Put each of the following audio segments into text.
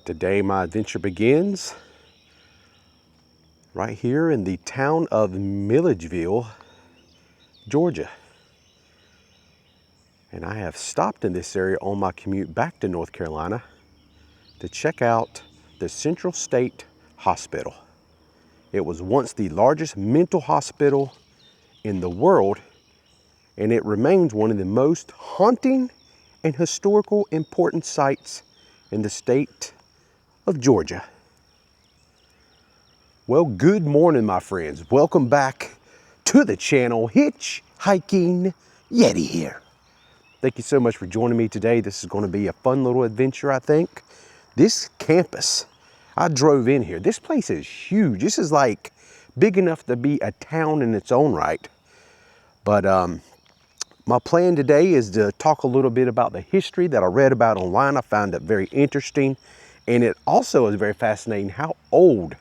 Today my adventure begins right here in the town of Milledgeville, Georgia. And I have stopped in this area on my commute back to North Carolina to check out the Central State Hospital. It was once the largest mental hospital in the world, and it remains one of the most haunting and historical important sites in the state of Georgia. Well, good morning, my friends. Welcome back to the channel. Hitch, hiking, Yeti here. Thank you so much for joining me today. This is going to be a fun little adventure, I think. This campus, I drove in here. This place is huge. This is like big enough to be a town in its own right. But my plan today is to talk a little bit about the history that I read about online. I found it very interesting. And it also is very fascinating how old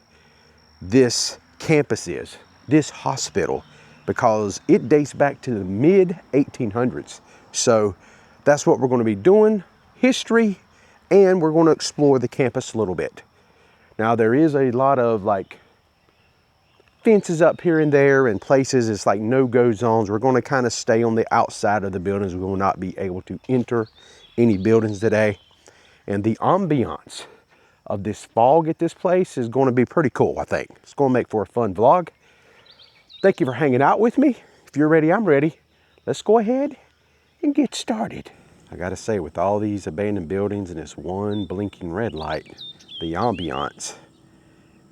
this campus is, this hospital, because it dates back to the mid 1800s. So that's what we're going to be doing, history, and we're going to explore the campus a little bit. Now there is a lot of like fences up here and there and places, it's like no-go zones. We're going to kind of stay on the outside of the buildings. We will not be able to enter any buildings today. And the ambiance of this fog at this place is going to be pretty cool, I think. It's going to make for a fun vlog. Thank you for hanging out with me. If you're ready, I'm ready. Let's go ahead and get started. I gotta say, with all these abandoned buildings and this one blinking red light, the ambiance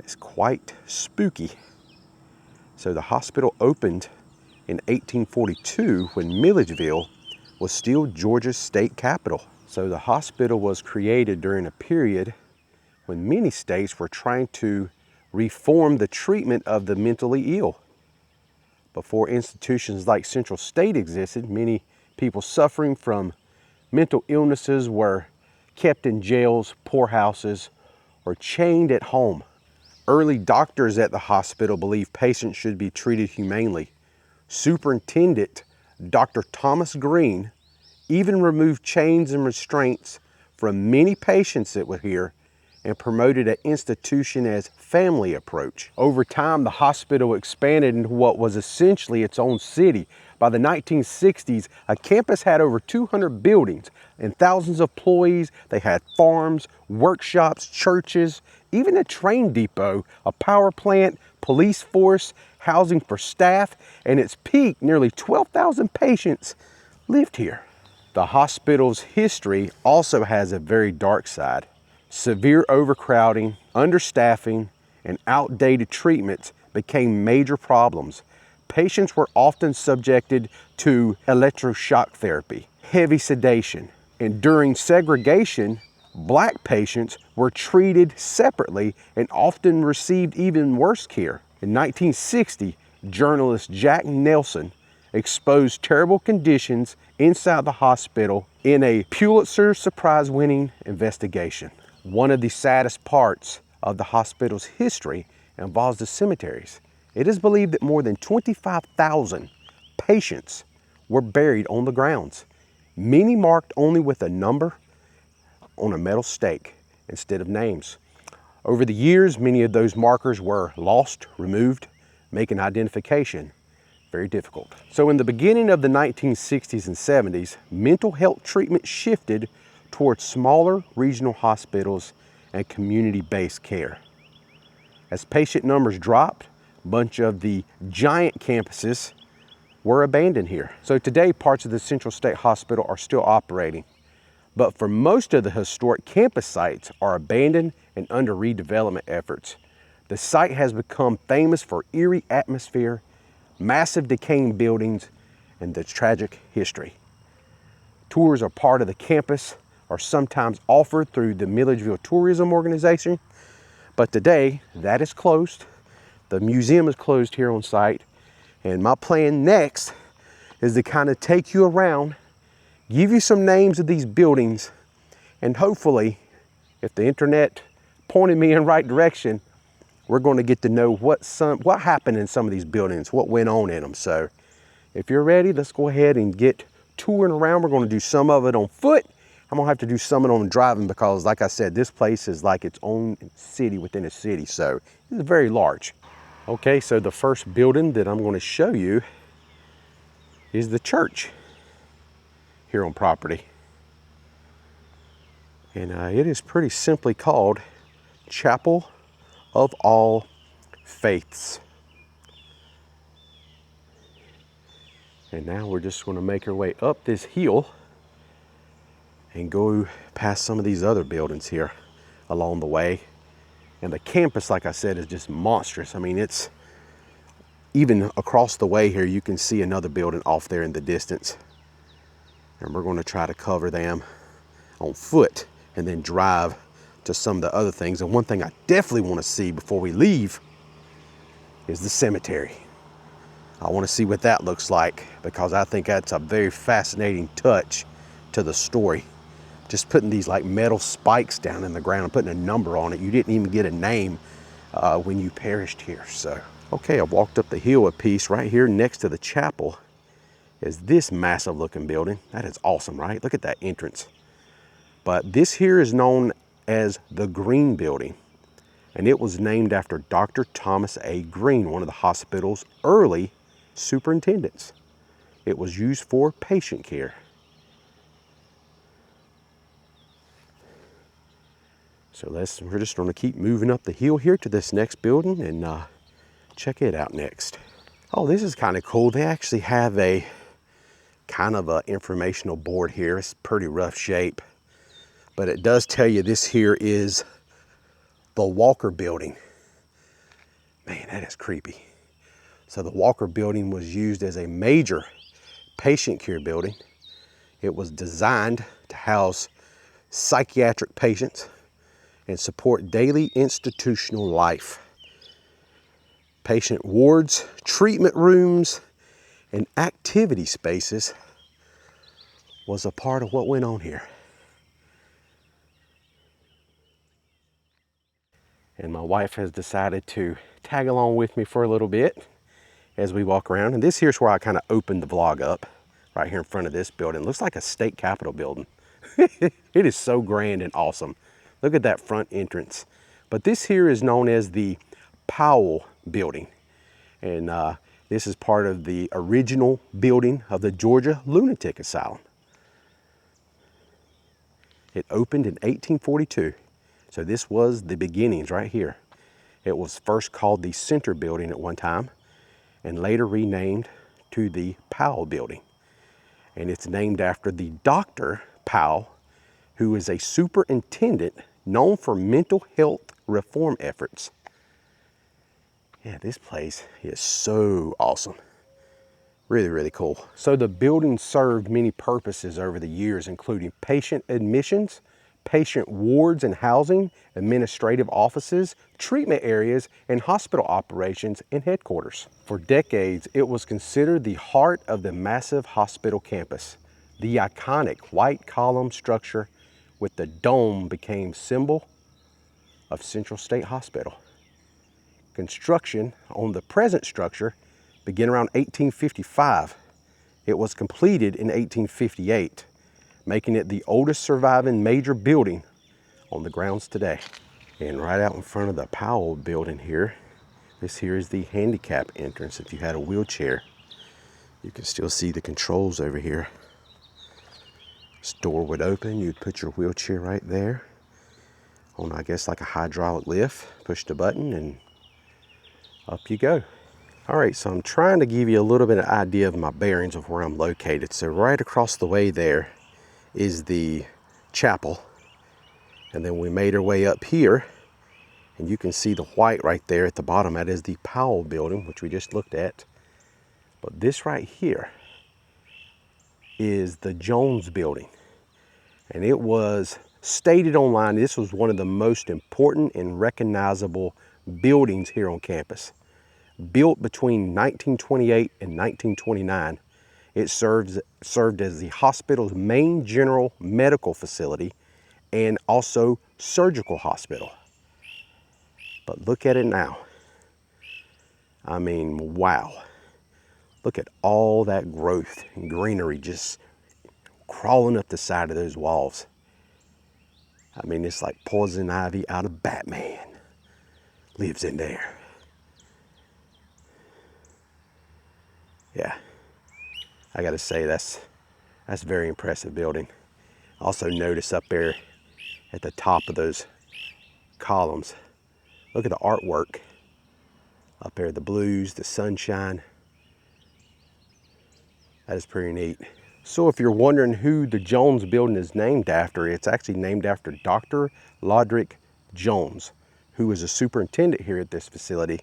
is quite spooky. So the hospital opened in 1842 when Milledgeville was still Georgia's state capital. So the hospital was created during a period when many states were trying to reform the treatment of the mentally ill. Before institutions like Central State existed, many people suffering from mental illnesses were kept in jails, poorhouses, or chained at home. Early doctors at the hospital believed patients should be treated humanely. Superintendent Dr. Thomas Green even removed chains and restraints from many patients that were here and promoted an institution as family approach. Over time, the hospital expanded into what was essentially its own city. By the 1960s, a campus had over 200 buildings and thousands of employees. They had farms, workshops, churches, even a train depot, a power plant, police force, housing for staff, and its peak, nearly 12,000 patients lived here. The hospital's history also has a very dark side. Severe overcrowding, understaffing, and outdated treatments became major problems. Patients were often subjected to electroshock therapy, heavy sedation, and during segregation, black patients were treated separately and often received even worse care. In 1960, journalist Jack Nelson exposed terrible conditions inside the hospital in a Pulitzer Prize-winning investigation. One of the saddest parts of the hospital's history involves the cemeteries. It is believed that more than 25,000 patients were buried on the grounds, many marked only with a number on a metal stake instead of names. Over the years, many of those markers were lost, removed, making identification very difficult. So in the beginning of the 1960s and 70s, mental health treatment shifted towards smaller regional hospitals and community-based care. As patient numbers dropped, a bunch of the giant campuses were abandoned here. So today, parts of the Central State Hospital are still operating, but for most of the historic campus sites are abandoned and under redevelopment efforts. The site has become famous for eerie atmosphere, massive decaying buildings, and the tragic history. Tours are part of the campus, are sometimes offered through the Milledgeville Tourism Organization, but today that is closed. The museum is closed here on site, and my plan next is to kind of take you around, give you some names of these buildings, and hopefully, if the internet pointed me in the right direction, we're going to get to know what happened in some of these buildings, what went on in them. So if you're ready, let's go ahead and get touring around. We're going to do some of it on foot. I'm gonna have to do something on driving because like I said, this place is like its own city within a city. So it's very large. Okay, so the first building that I'm gonna show you is the church here on property. And it is pretty simply called Chapel of All Faiths. And now we're just going to make our way up this hill and go past some of these other buildings here along the way. And the campus, like I said, is just monstrous. I mean, it's even across the way here, you can see another building off there in the distance. And we're going to try to cover them on foot and then drive to some of the other things. And one thing I definitely want to see before we leave is the cemetery. I want to see what that looks like because I think that's a very fascinating touch to the story. Just putting these like metal spikes down in the ground and putting a number on it. You didn't even get a name when you perished here. So, okay, I walked up the hill a piece. Right here next to the chapel is this massive looking building. That is awesome, right? Look at that entrance. But this here is known as the Green Building. And it was named after Dr. Thomas A. Green, one of the hospital's early superintendents. It was used for patient care. So we're just going to keep moving up the hill here to this next building and check it out next. Oh, this is kind of cool. They actually have a kind of a informational board here. It's pretty rough shape, but it does tell you this here is the Walker Building. Man, that is creepy. So the Walker Building was used as a major patient care building. It was designed to house psychiatric patients and support daily institutional life. Patient wards, treatment rooms, and activity spaces was a part of what went on here. And my wife has decided to tag along with me for a little bit as we walk around. And this here's where I kind of opened the vlog up, right here in front of this building. It looks like a state capitol building. It is so grand and awesome. Look at that front entrance. But this here is known as the Powell Building. And this is part of the original building of the Georgia Lunatic Asylum. It opened in 1842. So this was the beginnings right here. It was first called the Center Building at one time and later renamed to the Powell Building. And it's named after the Dr. Powell, who is a superintendent known for mental health reform efforts. Yeah, this place is so awesome. Really, really cool. So the building served many purposes over the years, including patient admissions, patient wards and housing, administrative offices, treatment areas, and hospital operations and headquarters. For decades, it was considered the heart of the massive hospital campus. The iconic white column structure with the dome became symbol of Central State Hospital. Construction on the present structure began around 1855. It was completed in 1858, making it the oldest surviving major building on the grounds today. And right out in front of the Powell Building here, this here is the handicap entrance. If you had a wheelchair, you can still see the controls over here. This door would open, you'd put your wheelchair right there on, I guess, like a hydraulic lift. Push the button and up you go. All right, so I'm trying to give you a little bit of idea of my bearings of where I'm located. So right across the way there is the chapel. And then we made our way up here and you can see the white right there at the bottom. That is the Powell Building, which we just looked at. But this right here is the Jones Building. And it was stated online, this was one of the most important and recognizable buildings here on campus. Built between 1928 and 1929, it served as the hospital's main general medical facility and also surgical hospital. But look at it now. I mean, wow. Look at all that growth and greenery just crawling up the side of those walls. I mean, it's like Poison Ivy out of Batman lives in there. Yeah, I gotta say that's a very impressive building. Also notice up there at the top of those columns, look at the artwork up there, the blues, the sunshine. That is pretty neat. So if you're wondering who the Jones building is named after, it's actually named after Dr. Lodrick Jones, who was a superintendent here at this facility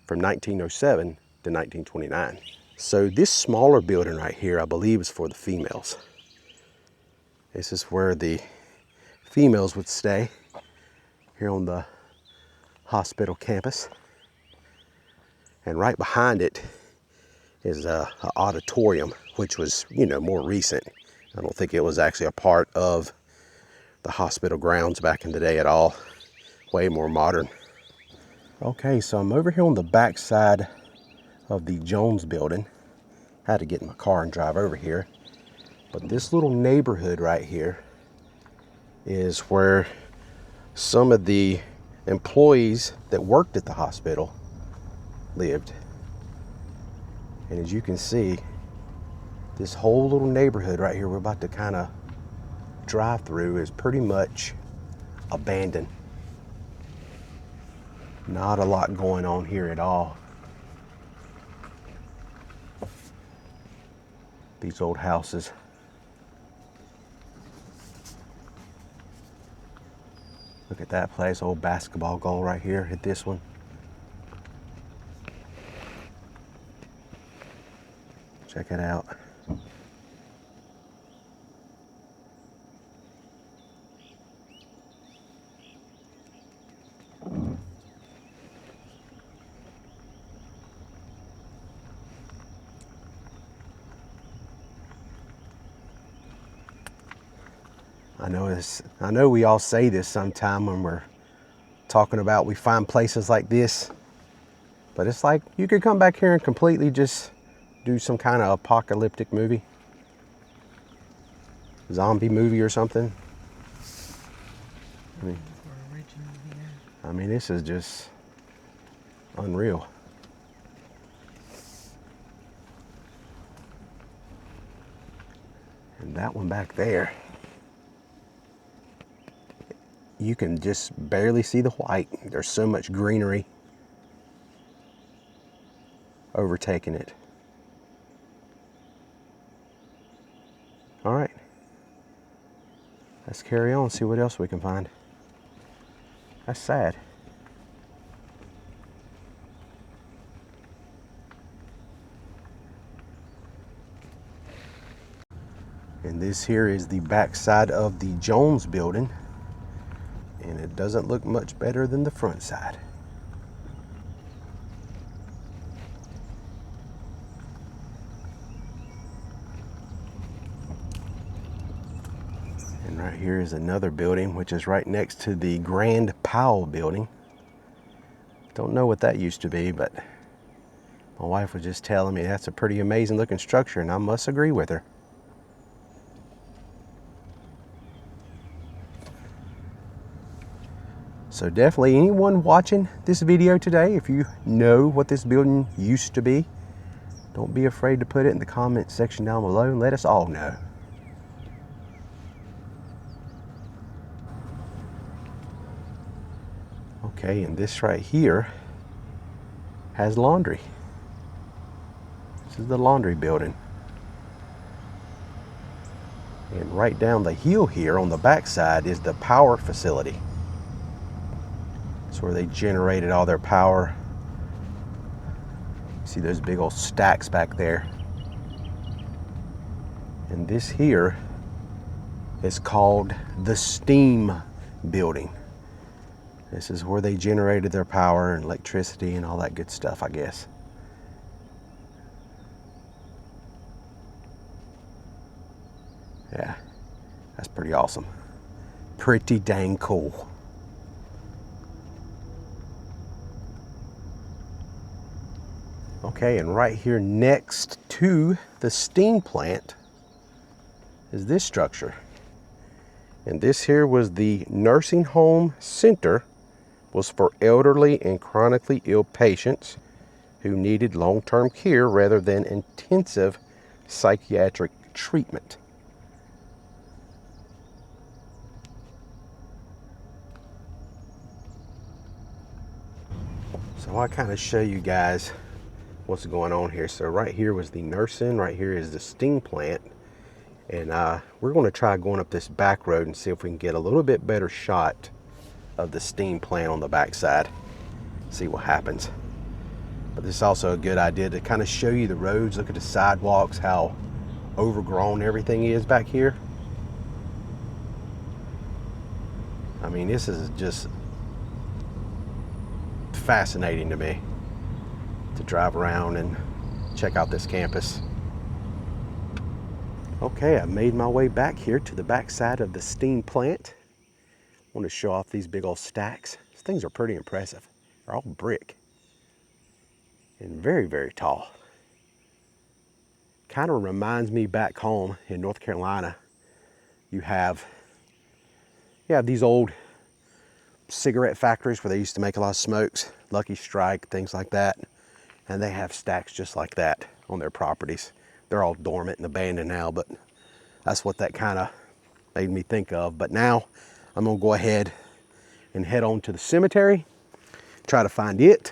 from 1907 to 1929. So this smaller building right here, I believe, is for the females. This is where the females would stay here on the hospital campus. And right behind it is an auditorium, which was, you know, more recent. I don't think it was actually a part of the hospital grounds back in the day at all. Way more modern. Okay, so I'm over here on the back side of the Jones building. Had to get in my car and drive over here. But this little neighborhood right here is where some of the employees that worked at the hospital lived. And as you can see, this whole little neighborhood right here we're about to kind of drive through is pretty much abandoned. Not a lot going on here at all. These old houses. Look at that place, old basketball goal right here at this one. Check it out. I know we all say this sometime when we're talking about we find places like this, but it's like you could come back here and completely just do some kind of apocalyptic movie, zombie movie or something. I mean, this is just unreal. And that one back there, you can just barely see the white. There's so much greenery overtaking it. All right, let's carry on, see what else we can find. That's sad. And this here is the back side of the Jones building. And it doesn't look much better than the front side. And right here is another building, which is right next to the Grand Powell building. Don't know what that used to be, but my wife was just telling me that's a pretty amazing looking structure, and I must agree with her. So definitely anyone watching this video today, if you know what this building used to be, don't be afraid to put it in the comment section down below and let us all know. Okay, and this right here has laundry. This is the laundry building. And right down the hill here on the back side is the power facility. It's where they generated all their power. See those big old stacks back there. And this here is called the steam building. This is where they generated their power and electricity and all that good stuff, I guess. Yeah, that's pretty awesome. Pretty dang cool. Okay, and right here next to the steam plant is this structure. And this here was the nursing home center, was for elderly and chronically ill patients who needed long-term care rather than intensive psychiatric treatment. So I kind of show you guys what's going on here. So right here was the nursing, right here is the steam plant. And we're going to try going up this back road and see if we can get a little bit better shot of the steam plant on the backside. See what happens. But this is also a good idea to kind of show you the roads, look at the sidewalks, how overgrown everything is back here. I mean, this is just fascinating to me to drive around and check out this campus. Okay, I made my way back here to the back side of the steam plant. I want to show off these big old stacks. These things are pretty impressive. They're all brick and very, very tall. Kind of reminds me back home in North Carolina. You have these old cigarette factories where they used to make a lot of smokes, Lucky Strike, things like that. And they have stacks just like that on their properties. They're all dormant and abandoned now, but that's what that kind of made me think of. But now I'm gonna go ahead and head on to the cemetery, try to find it,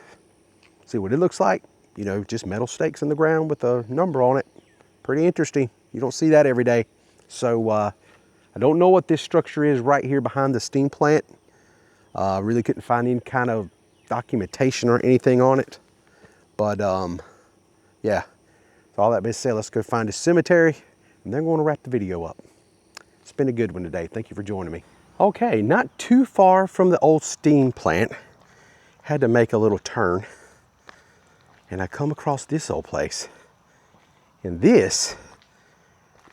see what it looks like. You know, just metal stakes in the ground with a number on it. Pretty interesting. You don't see that every day. So I don't know what this structure is right here behind the steam plant. Really couldn't find any kind of documentation or anything on it. But yeah, so all that being said, let's go find a cemetery and then we're gonna wrap the video up. It's been a good one today. Thank you for joining me. Okay, not too far from the old steam plant. Had to make a little turn and I come across this old place. And this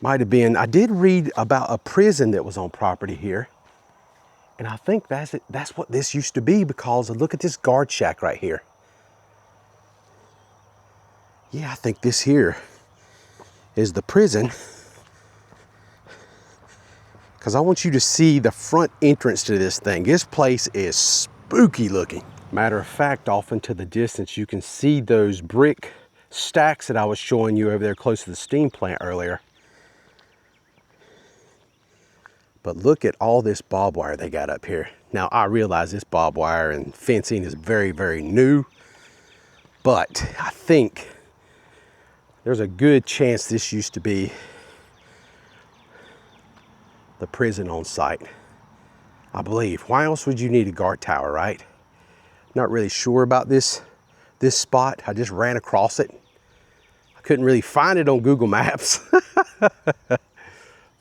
might have been, I did read about a prison that was on property here. And I think that's it. That's what this used to be, because look at this guard shack right here. Yeah, I think this here is the prison, because I want you to see the front entrance to this thing. This place is spooky looking. Matter of fact, off into the distance, you can see those brick stacks that I was showing you over there close to the steam plant earlier. But look at all this barbed wire they got up here. Now, I realize this barbed wire and fencing is very, very new, but I think there's a good chance this used to be the prison on site. I believe. Why else would you need a guard tower, right? Not really sure about this spot. I just ran across it. I couldn't really find it on Google Maps.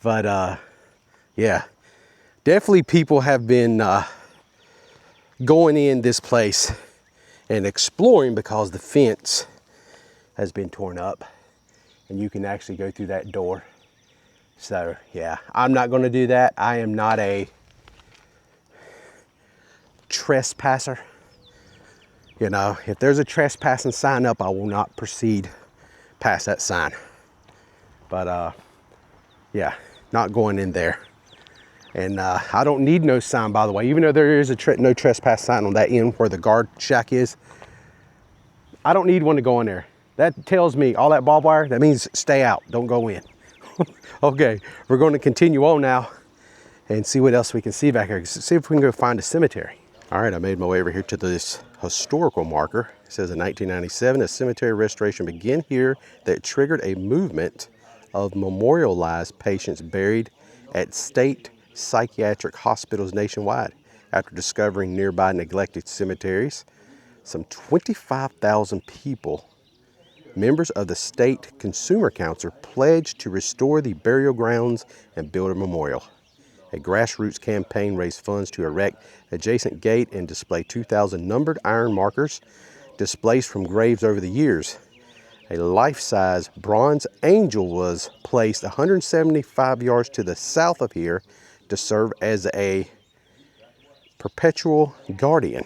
But yeah, definitely people have been going in this place and exploring, because the fence has been torn up and you can actually go through that door. So yeah, I'm not going to do that. I am not a trespasser. You know, if there's a trespassing sign up, I will not proceed past that sign. But yeah, not going in there. And I don't need no sign, by the way, even though there is a no trespass sign on that end where the guard shack is. I don't need one to go in there. That tells me all that barbed wire, that means stay out, don't go in. Okay, we're going to continue on now and see what else we can see back here. See if we can go find a cemetery. All right, I made my way over here to this historical marker. It says in 1997, a cemetery restoration began here that triggered a movement of memorialized patients buried at state psychiatric hospitals nationwide. After discovering nearby neglected cemeteries, some 25,000 people, members of the state consumer council, pledged to restore the burial grounds and build a memorial. A grassroots campaign raised funds to erect adjacent gate and display 2,000 numbered iron markers displaced from graves over the years. A life-size bronze angel was placed 175 yards to the south of here to serve as a perpetual guardian.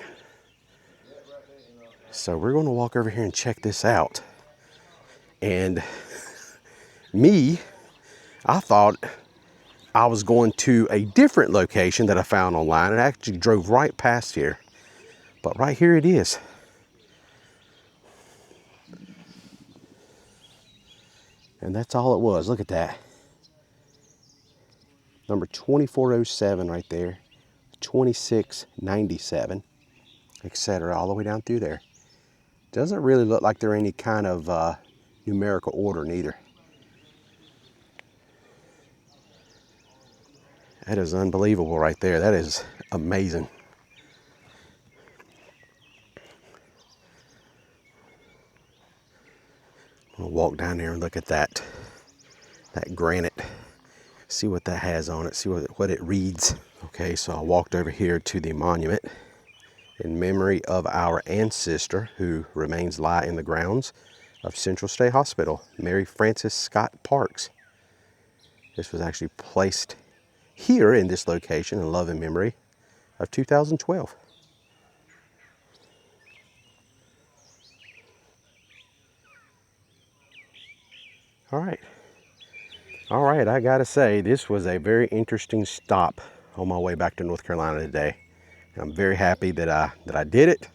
So we're going to walk over here and check this out. And I thought I was going to a different location that I found online, and I actually drove right past here. But right here it is. And that's all it was. Look at that. Number 2407 right there. 2697, etc. all the way down through there. Doesn't really look like they're any kind of numerical order neither. That is unbelievable right there. That is amazing. I'm gonna walk down there and look at that granite. See what that has on it, see what it reads. Okay, so I walked over here to the monument in memory of our ancestor who remains lie in the grounds of Central State Hospital, Mary Frances Scott Parks. This was actually placed here in this location in love and memory of 2012. All right, I gotta say, this was a very interesting stop on my way back to North Carolina today. I'm very happy that I did it.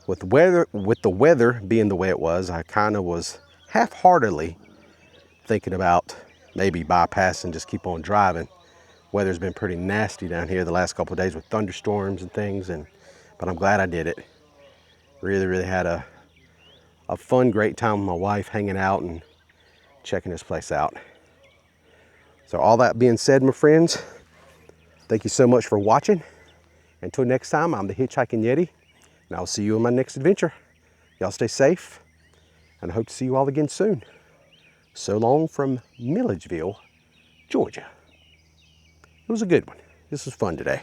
With the weather being the way it was, I kind of was half-heartedly thinking about maybe bypassing, just keep on driving. Weather's been pretty nasty down here the last couple of days with thunderstorms and things, but I'm glad I did it. Really had a fun, great time with my wife, hanging out and checking this place out. So all that being said, my friends, thank you so much for watching. Until next time, I'm the Hitchhiking Yeti, and I'll see you in my next adventure. Y'all stay safe, and I hope to see you all again soon. So long from Milledgeville, Georgia. It was a good one. This was fun today.